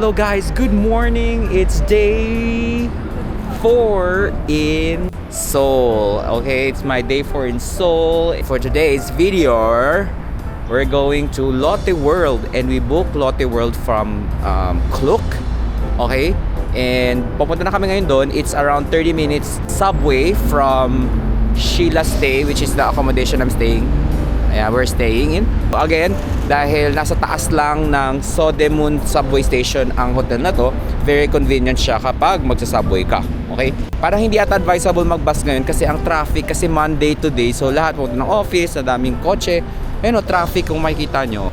Hello guys, good morning. It's day 4 in Seoul. Okay, it's my day 4 in Seoul. For today's video, we're going to Lotte World and we booked Lotte World from Klook. Okay? And pupunta na kami ngayon doon. It's around 30 minutes subway from Sheila Stay, which is the accommodation I'm staying. Yeah, we're staying in. Again, dahil nasa taas lang ng Sodemun subway station ang hotel na to, very convenient siya kapag magsa-subway ka. Okay? Parang hindi ata advisable mag-bus ngayon kasi ang traffic, kasi Monday today, so lahat pupunta ng office, na daming kotse. Ayun o, traffic kung makikita nyo.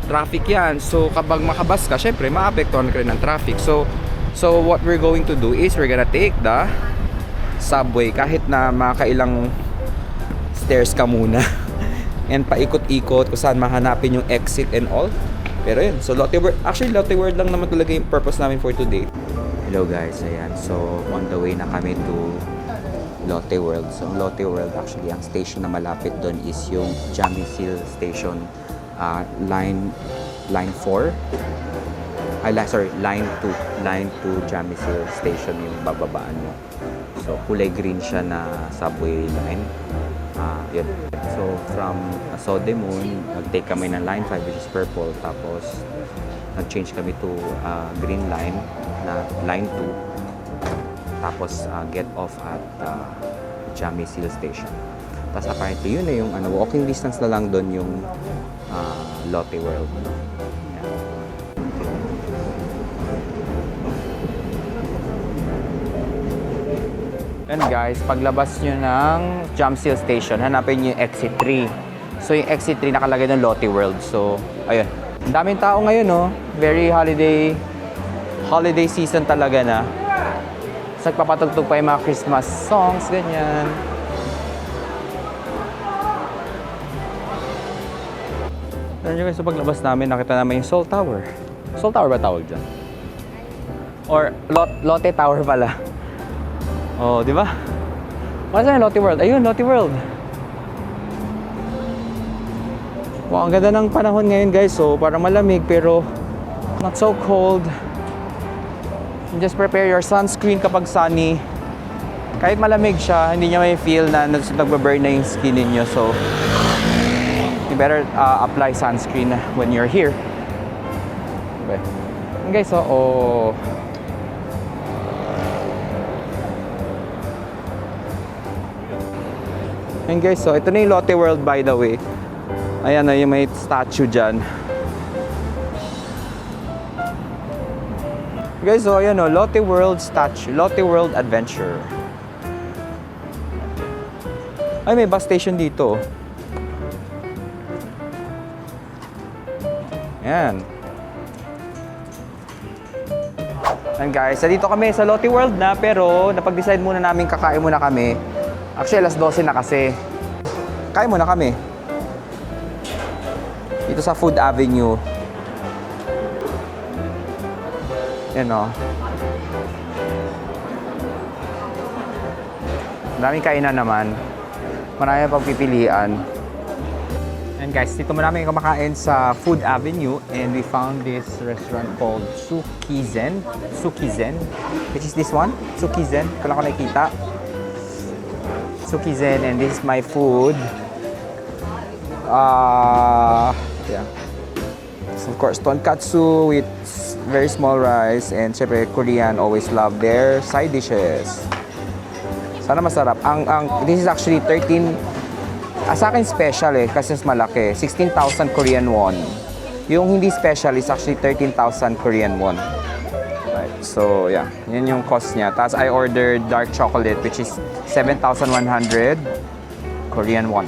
Traffic yan. So kapag makabus ka, syempre maapektuhan ka rin ng traffic. So what we're going to do is we're gonna take the subway kahit na makailang stairs ka muna. And paikot-ikot kung saan mahanapin yung exit and all. Pero yun, so Lotte World, actually Lotte World lang naman talaga yung purpose namin for today. Hello guys, ayan. So on the way na kami to Lotte World. So Lotte World, actually ang station na malapit doon is yung Jamsil Station, line 4. Line 2 Jamsil Station yung bababaan mo. So kulay green siya na subway line. Yun. So from Sodemun, nag-take kami ng line 5 which is purple, tapos nag-change kami to green line na line 2, tapos get off at Jamsil Station. Tapos apparently yun na yung walking distance na lang doon yung Lotte World. And guys, paglabas nyo ng Jamsil Station, hanapin nyo yung exit 3. So yung exit 3 nakalagay ng Lotte World. So, ayun. Ang daming tao ngayon, no? Very holiday season talaga na. So, nagpapatugtog pa yung mga Christmas songs, ganyan. Alam nyo guys, so paglabas namin, nakita namin yung Seoul Tower. Seoul Tower ba tawag dyan? Or Lotte Tower pala. Oh, di ba? Wala saan yung Lotte World? Ayun, Lotte World. Wow, ang ganda ng panahon ngayon guys. So, parang malamig pero not so cold. And just prepare your sunscreen kapag sunny. Kahit malamig siya, hindi niya may feel na nagbaburn na yung skin ninyo. So, you better apply sunscreen when you're here. Okay. And guys, oh. And guys, so ito na yung Lotte World by the way. Ayan na yung may statue dyan. Guys, so ayan o, Lotte World statue, Lotte World Adventure. Ay, may bus station dito. Ayan. And guys, dito kami sa Lotte World na, pero napag-decide muna namin kakain muna kami. Actually, alas 12 na kasi. Kain muna kami. Dito sa Food Avenue. Yan o. Daming kainan naman. Marami pagpipilian. And guys, dito mo namin kumakain sa Food Avenue. And we found this restaurant called Sukizen. Sukizen. Which is this one? Sukizen. Kung ako nakikita. Sukizen, and this is my food. Yeah. So of course, tonkatsu with very small rice, and syempre Korean always love their side dishes. Sana masarap. This is actually 13. Sa akin special kasi mas malaki. 16,000 Korean won. Yung hindi special is actually 13,000 Korean won. Right. So yeah, yan yung cost niya. Tapos I ordered dark chocolate which is 7,100 Korean won.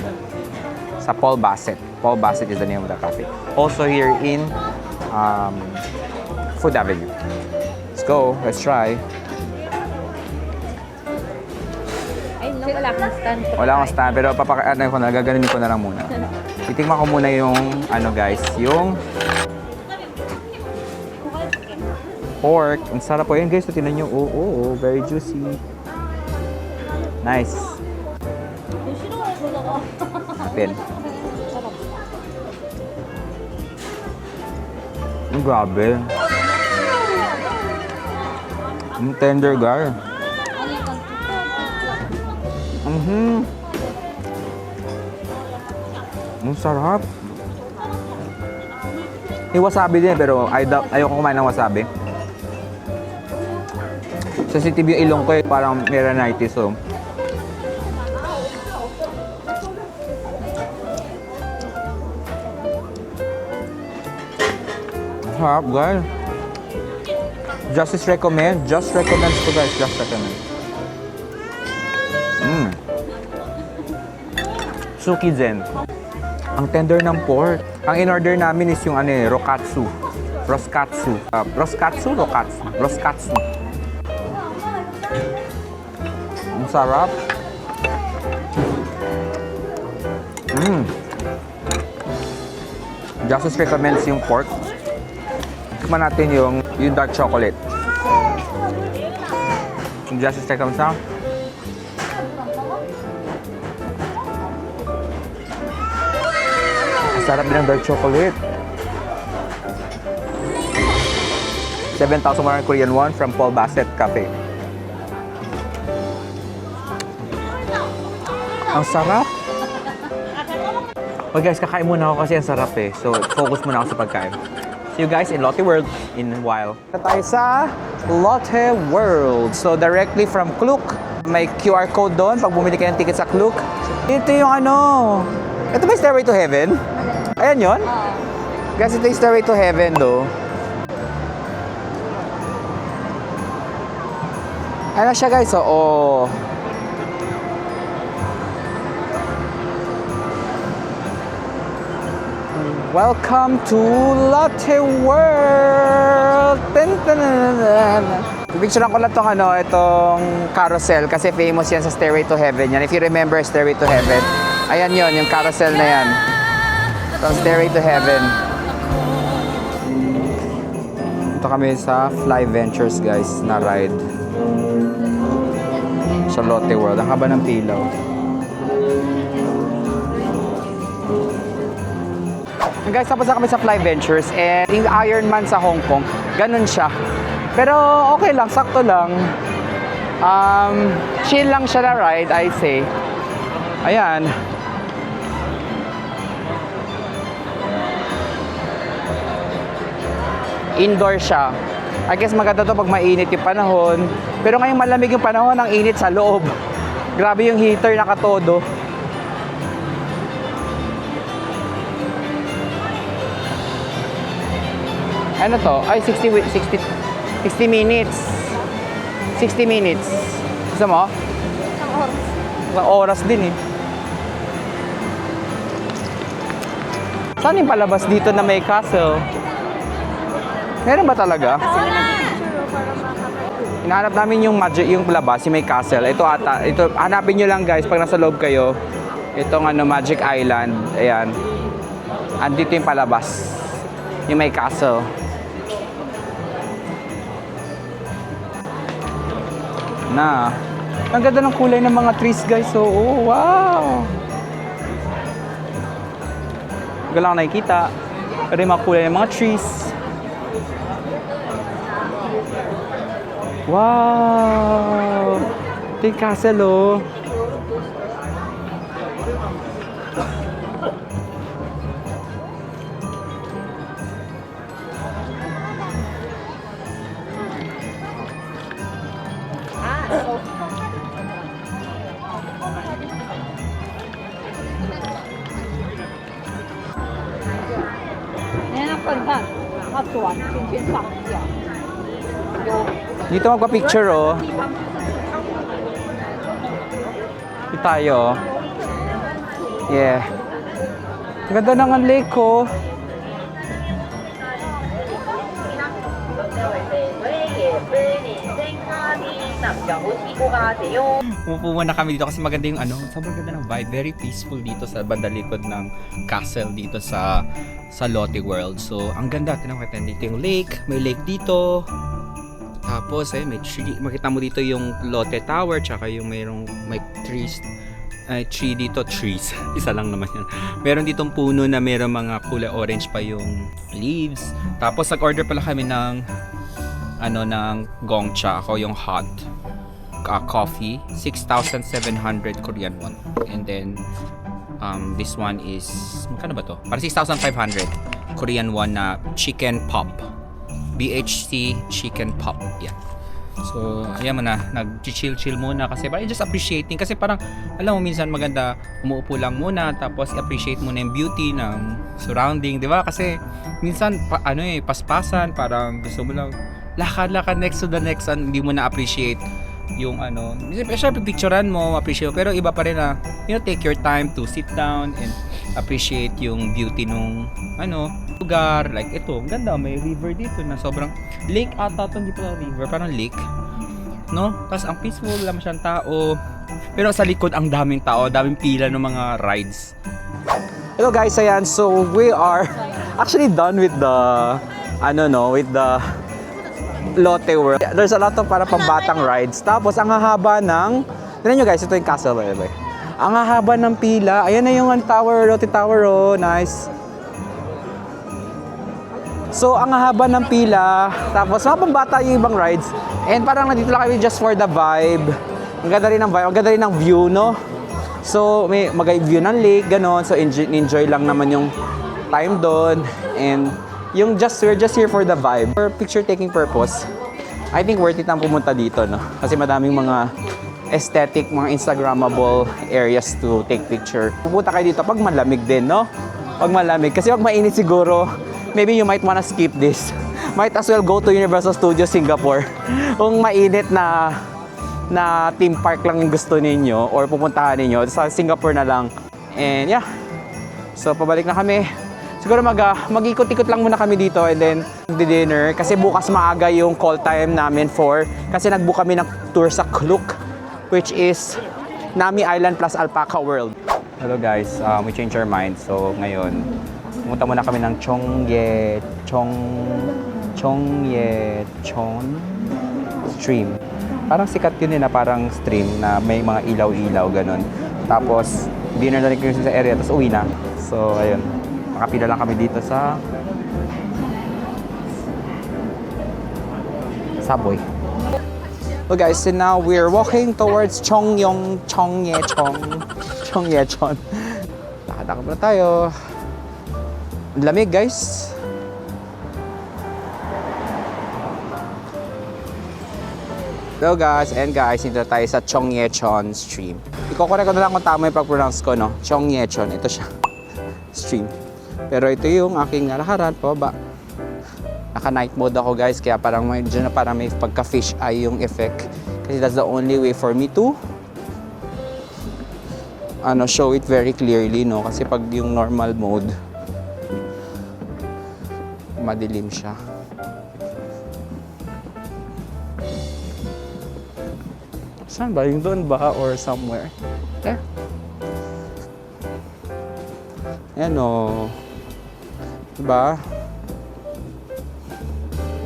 Sa Paul Bassett. Paul Bassett is the name of the cafe. Also here in Food Avenue. Let's go. Let's try. Ay, no, wala akong stand. Wala akong stand, pero gaganunin ko na lang muna. Titingnan ko muna yung, guys, yung pork. Ang sarap po. Yan guys, so tinan nyo. Oh, very juicy. Nice. Napin. Grabe. Ang tender, guys. Ang sarap. May wasabi din, pero ayoko kumain ng wasabi. Sensitive yung ilong ko eh, parang may rhinitis, so. Sarap, guys. Just recommend to guys, just recommend. Suki Zen. Ang tender ng pork. Ang in-order namin is yung rokatsu. Roskatsu. Roskatsu. Ang sarap. Justice recommends yung pork. Tikman natin yung dark chocolate. Justice recommends na. Sarap din ang dark chocolate. 7,100 Korean won from Paul Bassett Cafe. Ang sarap. Okay guys, kakain muna ako kasi ang sarap eh. So, focus muna ako sa pagkain. See you guys in Lotte World in a while. Tayo sa Lotte World. So, directly from Klook. May QR code doon pag bumili kayo ng ticket sa Klook. Ito yung ito ba yung Stairway to Heaven? Ayan yun? Guys, ito yung Stairway to Heaven, do. Ano siya, guys? Oo. Welcome to Lotte World! Picturean ko lang itong carousel kasi famous yan sa Stairway to Heaven yan. If you remember Stairway to Heaven, ayan yon yung carousel na yan. From Stairway to Heaven. Ito kami sa Fly Ventures guys na ride. Sa Lotte World. Ang haba ng pilaw. Guys, tapos na kami sa Fly Ventures and yung Ironman sa Hong Kong, ganun siya. Pero okay lang, sakto lang. Chill lang siya na ride, I say. Ayan. Indoor siya. I guess maganda to pag mainit yung panahon. Pero ngayong malamig yung panahon, ang init sa loob. Grabe yung heater nakatodo. Ano to? Ay, 60 minutes. 60 minutes. Gusto mo? Isang oras din eh. Saan yung palabas dito na may castle? Meron ba talaga? Hinahanap namin yung labas, yung may castle. Ito hanapin nyo lang guys pag nasa loob kayo. Itong Magic Island. Ayan. Andito yung palabas. Yung may castle. Na. Ang ganda ng kulay ng mga trees guys. Oh, wow! Hindi lang nakikita. Pero yung mga kulay ng mga trees. Wow! Ito yung castle oh. Dito magpa-picture oh. Dito tayo. Yeah. Ang ganda ng lake oh. Umupo muna kami dito kasi maganda yung sobrang ganda ng vibe. Very peaceful dito sa bandalikod ng castle dito sa Lotte World. So, ang ganda. Tinakita dito yung lake. May lake dito. Tapos, may tree. Makita mo dito yung Lotte Tower. Tsaka yung may trees. Tree dito. Trees. Isa lang naman yan. Meron ditong puno na mayroong mga kulay orange pa yung leaves. Tapos, nag-order pala kami ng ano ng Gongcha. Ako yung hot coffee. 6,700 Korean won. And then, this one is, magkano ba to? Para 6,500 Korean won na chicken pop. BHC chicken pop. Yeah. So, ayan mo na, nag-chill muna kasi parang just appreciating kasi parang, alam mo, minsan maganda umuupo lang muna tapos appreciate muna yung beauty ng surrounding, di ba? Kasi minsan, paspasan, parang gusto mo lang lakad next to the next one, hindi mo na-appreciate yung ano, syempre picturean mo, appreciate mo, pero iba pa rin na, take your time to sit down and appreciate yung beauty nung lugar. Like ito, ganda, may river dito na sobrang lake ata to, hindi pala river, parang lake, no? Tapos ang peaceful, wala masyadong tao, pero sa likod ang daming tao, daming pila ng mga rides. Hello guys, ayan, so we are actually done with the with the Lotte World. There's a lot of para pambatang rides. Tapos ang hahaba ng, tignan nyo guys, ito yung castle, by the way. Ang hahaba ng pila, ayan na yung tower, Lotte Tower, oh, nice. So, ang hahaba ng pila, tapos mga pambata yung ibang rides. And parang nandito lang kami just for the vibe. Ang ganda rin ng vibe, ang ganda rin ng view, no? So, may view ng lake, ganon. So, enjoy lang naman yung time doon. And we're just here for the vibe. For picture-taking purpose, I think worth it ang pumunta dito, no? Kasi madaming mga aesthetic, mga Instagrammable areas to take picture. Pupunta kayo dito pag malamig din, no? Pag malamig. Kasi pag mainit siguro, maybe you might wanna skip this. Might as well go to Universal Studios Singapore. Kung mainit na theme park lang yung gusto ninyo or pupuntahan ninyo, sa Singapore na lang. And yeah. So pabalik na kami. Siguro mag-ikot-ikot lang muna kami dito and then dinner kasi bukas maaga yung call time namin kasi nag-book kami ng tour sa Klook, which is Nami Island plus Alpaca World. Hello guys, we changed our mind. So ngayon, pumunta muna kami ng Chongyecheon stream. Parang sikat yun na parang stream na may mga ilaw-ilaw ganun. Tapos dinner na rin kami sa area, tapos uwi na. So ayun, makapila lang kami dito sa subway. So guys, so now we're walking towards Chongyecheon. Lakad-lakad na tayo. Lamig guys. Hello guys, and guys, dito tayo sa Chongyecheon stream. Iko-correct ko na lang kung tama yung pag-pronounce ko, no? Chongyecheon, ito siya. Stream. Pero ito yung aking nalakaran, pababa. Naka-night mode ako guys, kaya parang may pagka-fish eye yung effect. Kasi that's the only way for me to show it very clearly, no? Kasi pag yung normal mode, madilim siya. Saan ba? Yung doon ba? Or somewhere? There. Ayan o. Diba?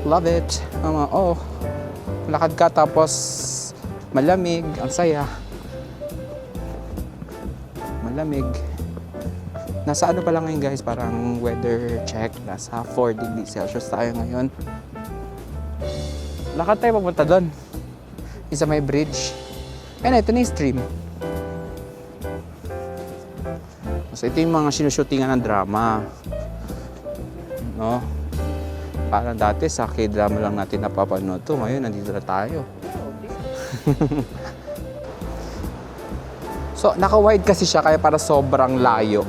Love it. Lakad ka tapos malamig. Ang saya. Malamig. Nasa pa lang ngayon guys, parang weather check. Nasa 4 degrees Celsius tayo ngayon. Lakad tayo papunta doon. Isa may bridge. Ayan, ito na yung stream. So ito yung mga sinushootingan ng drama. No? Parang dati sa K-drama lang natin napapanood to. Ngayon, nandito na tayo. So, naka-wide kasi siya kaya para sobrang layo.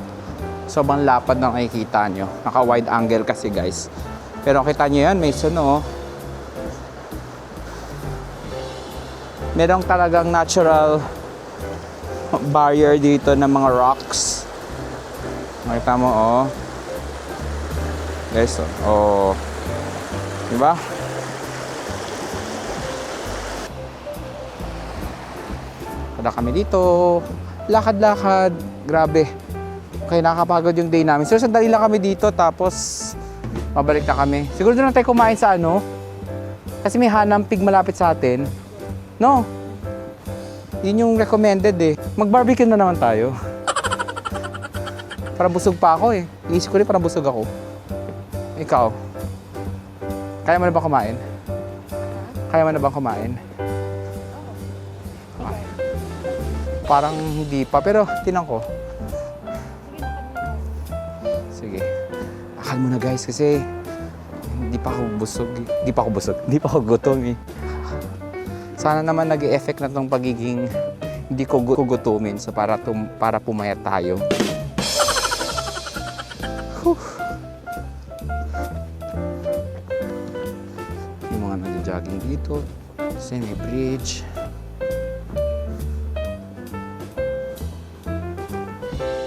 Sobrang lapad na nakikita nyo. Naka-wide angle kasi guys. Pero kita nyo yan, may suno. Merong talagang natural barrier dito ng mga rocks. Makita mo, oh. Guys, oh. Diba? Kada kami dito. Lakad-lakad. Grabe. Okay, nakakapagod yung day namin. So, sandali lang kami dito, tapos mabalik na kami. Siguro doon na tayo kumain sa kasi may Hanam Pig malapit sa atin. No? Yun yung recommended eh. Mag-barbecue na naman tayo. Parang busog pa ako eh. Iisip ko rin parang busog ako. Ikaw? Kaya mo na ba kumain? Kaya mo na bang kumain? Ah, parang hindi pa, pero tinan ko. Sige. Akal mo na guys kasi hindi pa ako busog. Hindi pa ako gutom eh. Sana naman nag-e-effect na tong pagiging hindi ko gugutumin so para pumayat tayo. Whew. Yung mga nag-jogging dito. Kasi may bridge.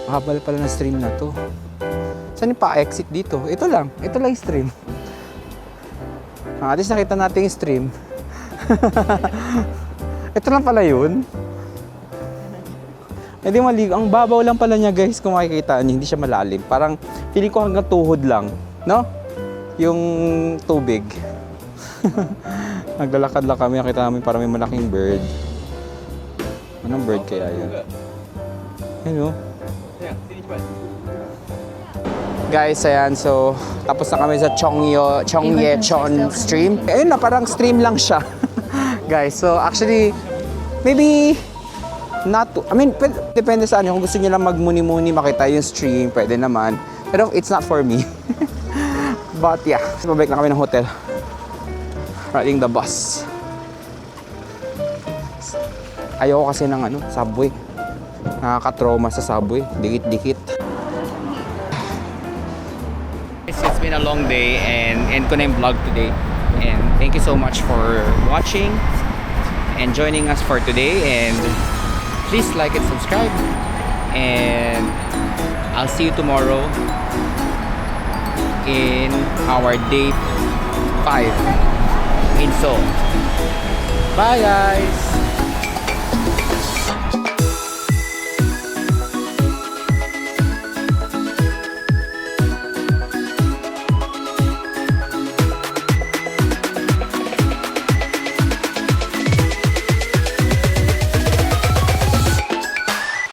Mahaba pala ng stream na to. Saan yung pa-exit dito? Ito lang yung stream. At least nakita natin yung stream. Ito lang pala yun. Hindi maligo. Ang babaw lang pala niya guys kung makikita niyo. Hindi siya malalim. Parang feeling ko hanggang tuhod lang. No? Yung tubig. Naglalakad lang kami. Nakita namin parang may malaking bird. Anong bird kaya yun? Ayun o. Guys, ayan, so tapos na kami sa Chongyechon stream. Ayun na, parang stream lang siya. Guys, so actually, maybe not to, I mean, depende sa ano. Kung gusto niyo lang magmuni-muni, makita yung stream, pwede naman. Pero it's not for me. But yeah, pabalik na kami ng hotel. Riding the bus. Ayoko kasi ng subway. Nakaka-trauma sa subway. Dikit-dikit. It's been a long day and end ko na yung vlog today. And thank you so much for watching and joining us for today. And please like and subscribe. And I'll see you tomorrow in our day 5 in Seoul. Bye guys!